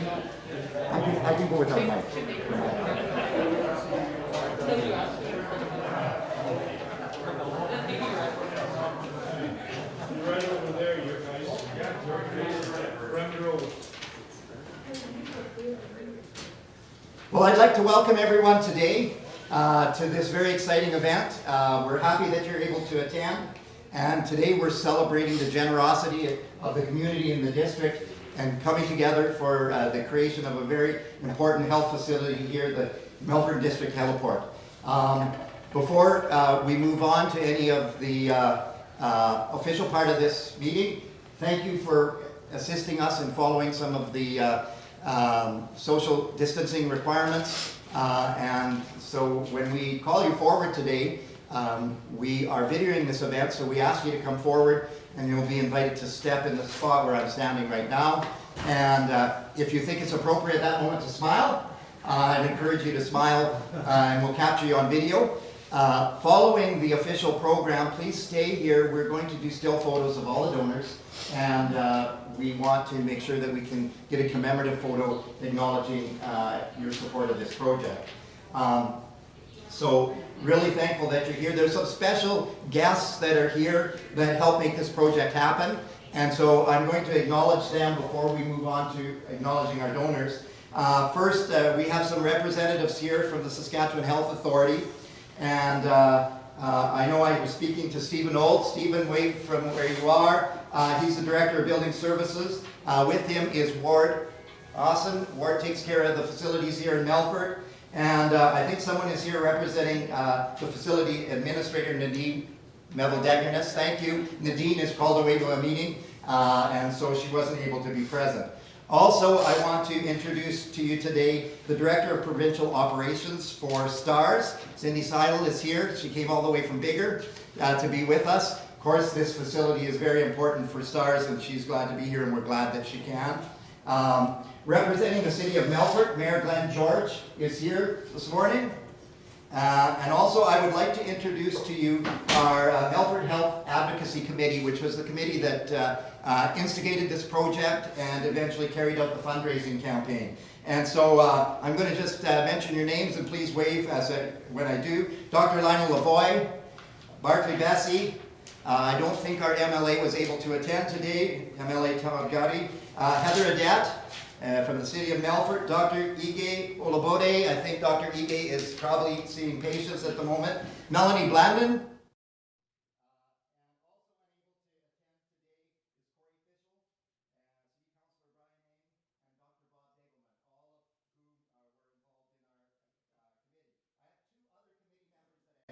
I can go without mic. Right over there, you guys. Front row. Well, I'd like to welcome everyone today to this very exciting event. We're happy that you're able to attend. And today we're celebrating the generosity of the community in the district and coming together for the creation of a very important health facility here, the Melfort District Heliport. Before we move on to any of the official part of this meeting, thank you for assisting us in following some of the social distancing requirements. And so when we call you forward today, we are videoing this event, so we ask you to come forward and you'll be invited to step in the spot where I'm standing right now. And if you think it's appropriate at that moment to smile, I'd encourage you to smile and we'll capture you on video. Following the official program, please stay here. We're going to do still photos of all the donors, and we want to make sure that we can get a commemorative photo acknowledging your support of this project. So really thankful that you're here. There's some special guests that are here that help make this project happen. And so I'm going to acknowledge them before we move on to acknowledging our donors. First, we have some representatives here from the Saskatchewan Health Authority. And I know I was speaking to Stephen Old. Stephen, wave from where you are. He's the Director of Building Services. With him is Ward Awesome. Ward takes care of the facilities here in Melfort. And I think someone is here representing the facility administrator, Nadine Meveldegerness. Thank you. Nadine is called away to a meeting, and so she wasn't able to be present. Also, I want to introduce to you today the Director of Provincial Operations for STARS. Cindy Seidel is here. She came all the way from Bigger to be with us. Of course, this facility is very important for STARS, and she's glad to be here, and we're glad that she can. Representing the City of Melfort, Mayor Glenn George is here this morning. And also, I would like to introduce to you our Melfort Health Advocacy Committee, which was the committee that instigated this project and eventually carried out the fundraising campaign. And so I'm going to just mention your names, and please wave when I do. Dr. Lionel Lavoie, Barclay Bessie. I don't think our MLA was able to attend today, MLA Tamagari. Heather Adet. From the City of Melfort, Dr. Ige Olabode. I think Dr. Ige is probably seeing patients at the moment. Melanie Blandon.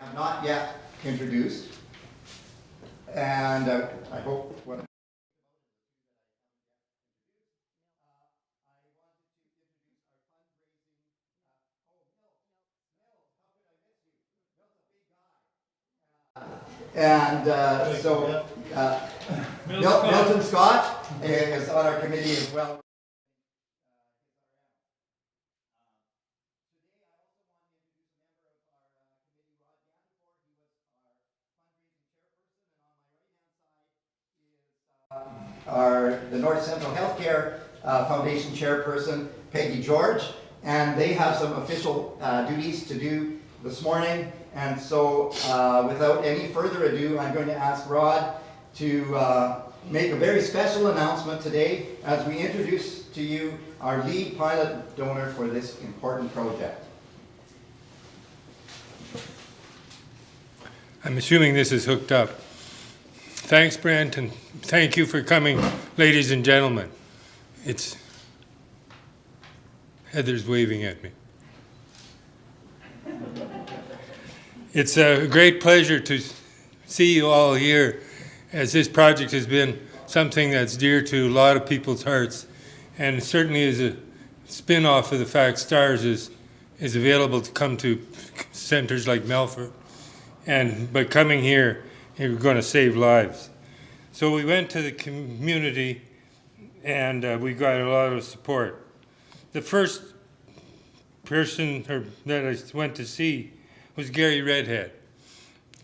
I have not yet introduced. And I hope what and so Milton Scott is on our committee as well. The North Central Healthcare Foundation chairperson, Peggy George, and they have some official duties to do this morning. And so without any further ado, I'm going to ask Rod to make a very special announcement today as we introduce to you our lead pilot donor for this important project. I'm assuming this is hooked up. Thanks, Brent, and thank you for coming, ladies and gentlemen. Heather's waving at me. It's a great pleasure to see you all here, as this project has been something that's dear to a lot of people's hearts, and certainly is a spin-off of the fact STARS is available to come to centers like Melfort, and by coming here, you're going to save lives. So we went to the community, and we got a lot of support. The first person that I went to see was Gary Redhead.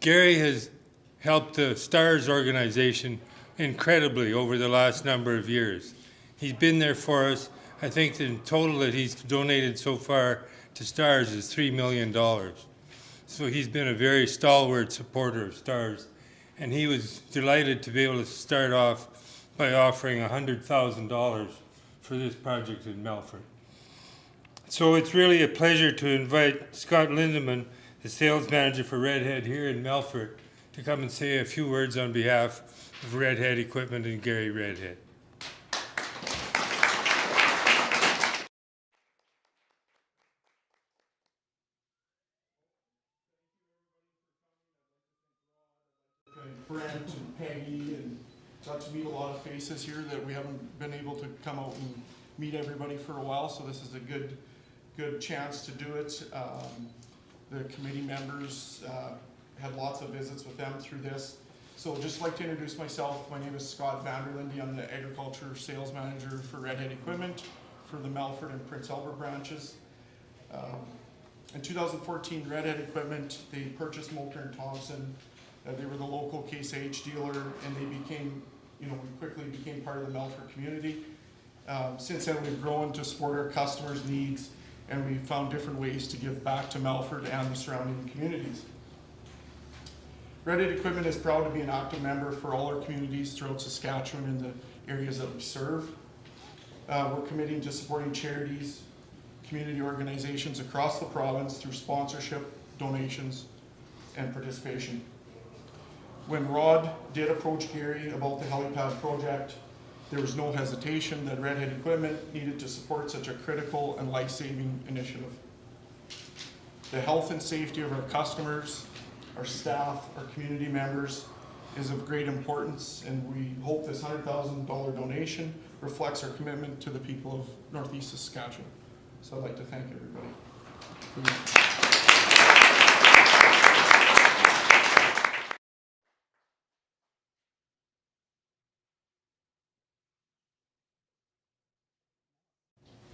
Gary has helped the STARS organization incredibly over the last number of years. He's been there for us I think the total that he's donated so far to STARS is $3 million. So he's been a very stalwart supporter of STARS. And he was delighted to be able to start off by offering $100,000 for this project in Melfort. So it's really a pleasure to invite Scott Lindeman, the sales manager for Redhead here in Melfort, to come and say a few words on behalf of Redhead Equipment and Gary Redhead. Brent and Peggy, and got to meet a lot of faces here that we haven't been able to come out and meet everybody for a while, so this is a good chance to do it. The committee members had lots of visits with them through this. So just like to introduce myself. My name is Scott Vanderlinde. I'm the agriculture sales manager for Redhead Equipment for the Melfort and Prince Albert branches. In 2014, Redhead Equipment, they purchased Molter and Thompson. They were the local Case IH dealer, and they became, we quickly became part of the Melfort community. Since then, we've grown to support our customers' needs, and we found different ways to give back to Melfort and the surrounding communities. Redhead Equipment is proud to be an active member for all our communities throughout Saskatchewan and the areas that we serve. We're committed to supporting charities, community organizations across the province through sponsorship, donations, and participation. When Rod did approach Gary about the helipad project, there was no hesitation that Redhead Equipment needed to support such a critical and life-saving initiative. The health and safety of our customers, our staff, our community members is of great importance, and we hope this $100,000 donation reflects our commitment to the people of Northeast Saskatchewan. So I'd like to thank everybody for that.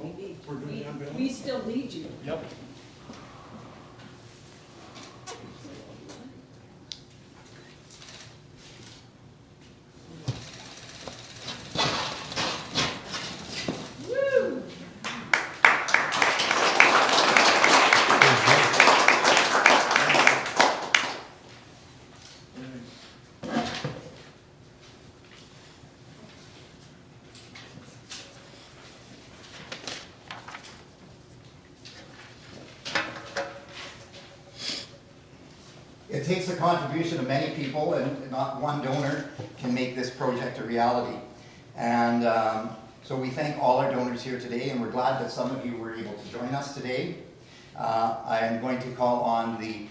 Maybe. We're doing the unveiling? We still need you. Yep. Woo! It takes a contribution of many people, and not one donor can make this project a reality. And so we thank all our donors here today, and we're glad that some of you were able to join us today. I am going to call on the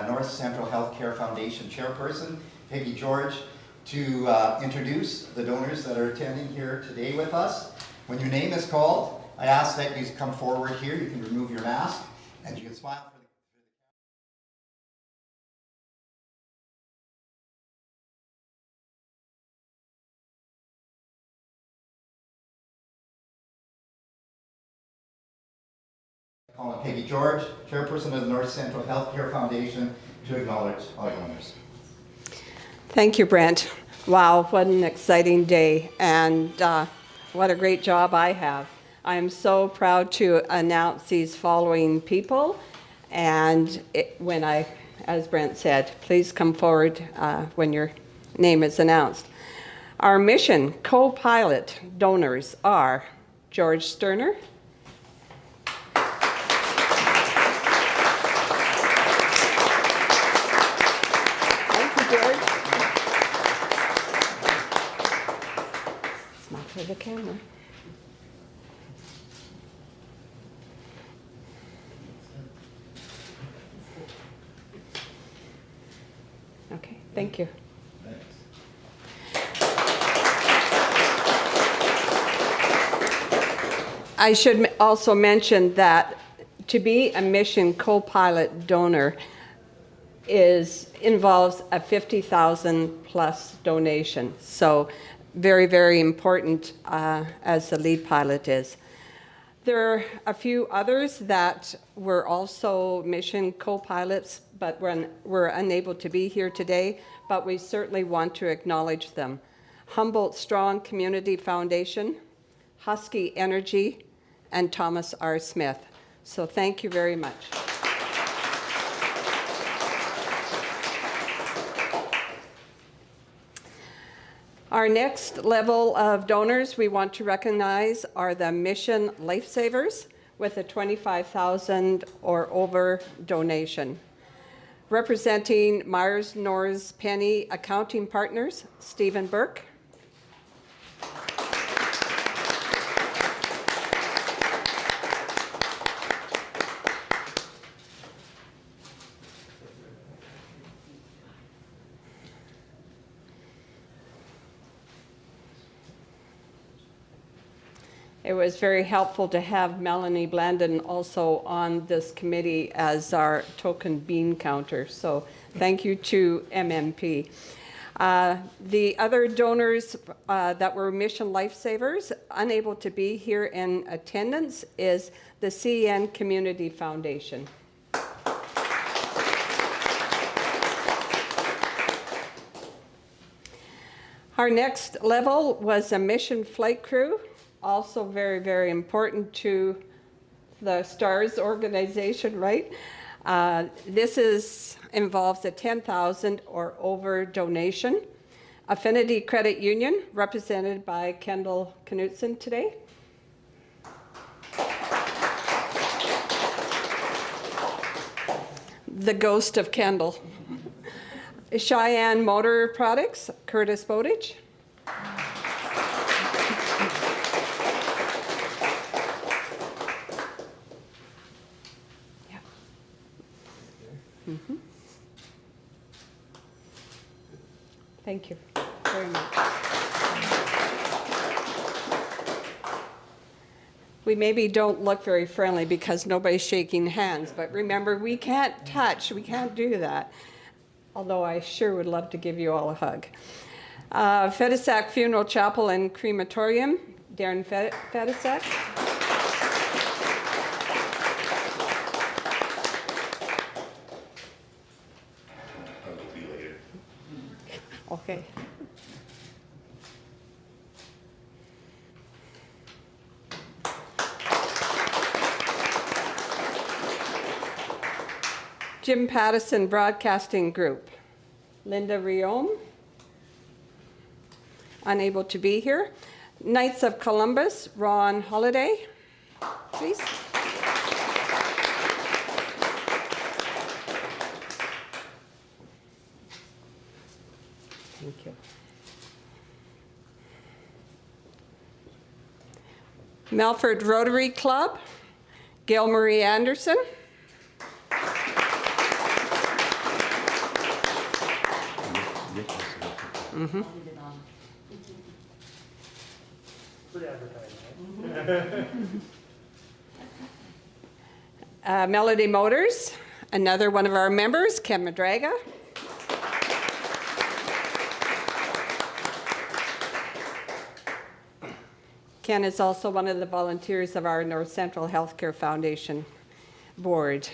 North Central Healthcare Foundation chairperson, Peggy George, to introduce the donors that are attending here today with us. When your name is called, I ask that you come forward here. You can remove your mask, and you can smile. Call on Peggy George, chairperson of the North Central Healthcare Foundation, to acknowledge all donors. Thank you, Brent. Wow, what an exciting day, and what a great job I have. I am so proud to announce these following people, and as Brent said, please come forward when your name is announced. Our mission co-pilot donors are George Sterner, for the camera. Okay, thank you. I should also mention that to be a mission co-pilot donor involves a 50,000 plus donation. So very, very important as the lead pilot is. There are a few others that were also mission co-pilots, but were unable to be here today, but we certainly want to acknowledge them. Humboldt Strong Community Foundation, Husky Energy, and Thomas R. Smith. So thank you very much. Our next level of donors we want to recognize are the Mission Lifesavers with a $25,000 or over donation. Representing Myers Norris Penny Accounting Partners, Stephen Burke. It was very helpful to have Melanie Blandon also on this committee as our token bean counter. So thank you to MMP. The other donors that were Mission Lifesavers, unable to be here in attendance, is the CN Community Foundation. Our next level was a mission flight crew. Also very, very important to the STARS organization, right? This involves a $10,000 or over donation. Affinity Credit Union, represented by Kendall Knutson today. The ghost of Kendall. Cheyenne Motor Products, Curtis Bowditch. Mm-hmm. Thank you very much. We maybe don't look very friendly because nobody's shaking hands, but remember, we can't touch, we can't do that. Although I sure would love to give you all a hug. Fedisac Funeral Chapel and Crematorium, Darren Fedisac. Okay. Jim Pattison Broadcasting Group. Linda Riome, unable to be here. Knights of Columbus, Ron Holiday, please. Thank you. Melfort Rotary Club, Gail Marie Anderson. Mm-hmm. Melody Motors, another one of our members, Ken Madraga. Ken is also one of the volunteers of our North Central Healthcare Foundation board.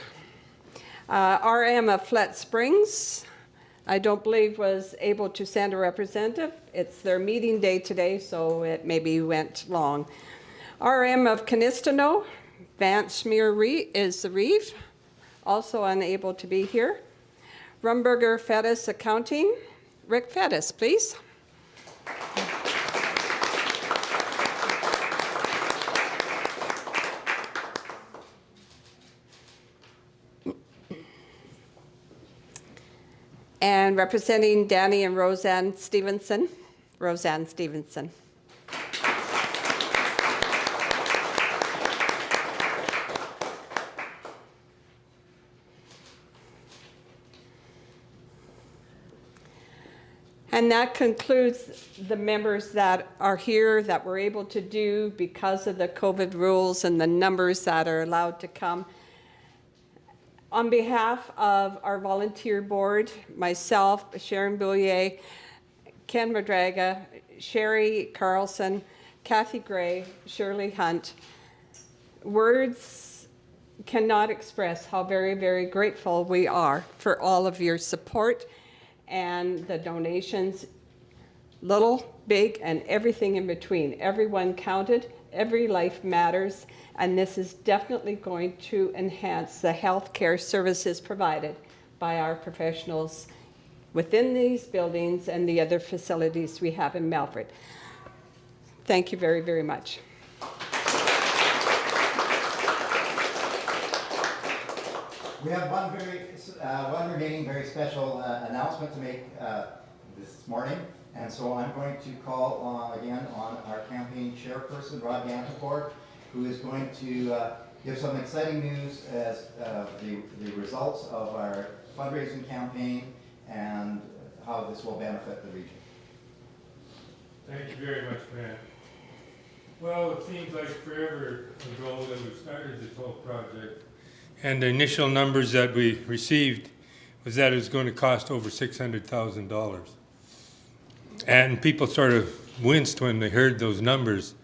RM of Flat Springs, I don't believe was able to send a representative. It's their meeting day today, so it maybe went long. RM of Canistano, Vance Schmier is the Reeve, also unable to be here. Rumberger Fettis Accounting, Rick Fettis, please. And representing Danny and Roseanne Stevenson, Roseanne Stevenson. And that concludes the members that are here that we're able to do because of the COVID rules and the numbers that are allowed to come. On behalf of our volunteer board, myself, Sharon Boulier, Ken Madraga, Sherry Carlson, Kathy Gray, Shirley Hunt, words cannot express how very, very grateful we are for all of your support and the donations. little, big, and everything in between. Everyone counted, every life matters, and this is definitely going to enhance the healthcare services provided by our professionals within these buildings and the other facilities we have in Melfort. Thank you very, very much. We have one remaining very special announcement to make this morning, and so I'm going to call again on our campaign chairperson, Melfort, who is going to give some exciting news as the results of our fundraising campaign and how this will benefit the region. Thank you very much, Matt. Well, it seems like forever ago that we started this whole project. And the initial numbers that we received was that it was going to cost over $600,000. And people sort of winced when they heard those numbers.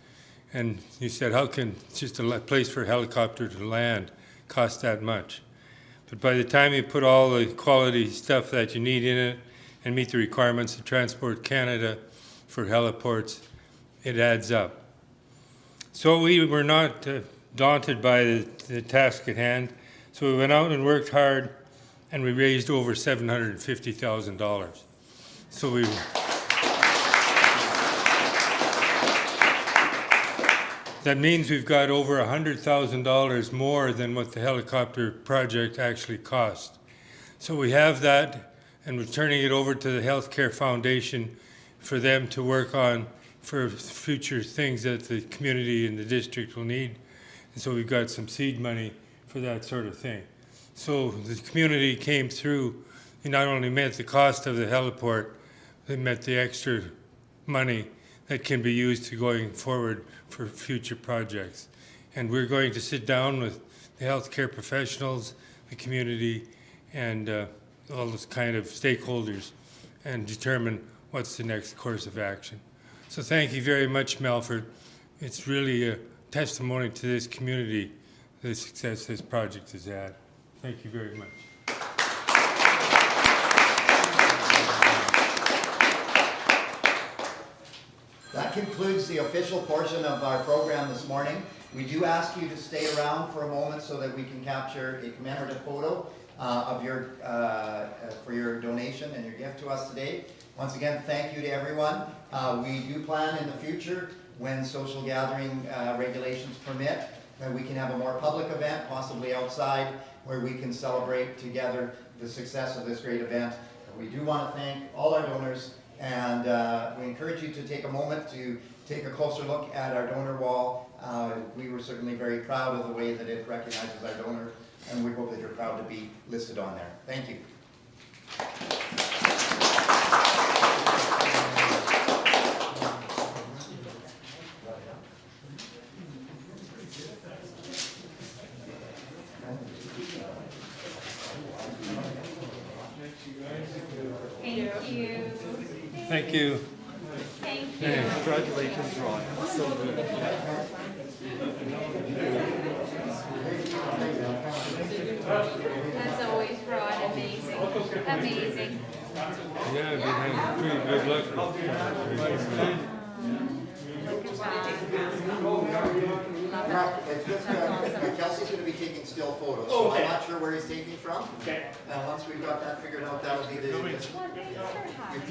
And you said, how can just a place for a helicopter to land cost that much? But by the time you put all the quality stuff that you need in it and meet the requirements of Transport Canada for heliports, it adds up. So we were not daunted by the task at hand. So we went out and worked hard, and we raised over $750,000. So that means we've got over $100,000 more than what the helicopter project actually cost. So we have that, and we're turning it over to the Healthcare Foundation for them to work on for future things that the community and the district will need. And so we've got some seed money for that sort of thing. So the community came through and not only met the cost of the heliport, they met the extra money that can be used to going forward for future projects. And we're going to sit down with the healthcare professionals, the community, and all those kind of stakeholders and determine what's the next course of action. So thank you very much, Melfort. It's really a testimony to this community, the success this project has had. Thank you very much. That concludes the official portion of our program this morning. We do ask you to stay around for a moment so that we can capture a commemorative photo of for your donation and your gift to us today. Once again, thank you to everyone. We do plan in the future, when social gathering regulations permit, that we can have a more public event, possibly outside, where we can celebrate together the success of this great event. We do want to thank all our donors, and we encourage you to take a moment to take a closer look at our donor wall. We were certainly very proud of the way that it recognizes our donor, and we hope that you're proud to be listed on there. Thank you. Thank you. Thank you. Congratulations, Ron. So good. As always, Rod, amazing. Amazing. Yeah, I've been having pretty good luck. Look at that. It's just, Kelsey's going to be taking still photos, so I'm not sure where he's taking from. Okay. And once we've got that figured out, that'll be the. Well, thanks for having me.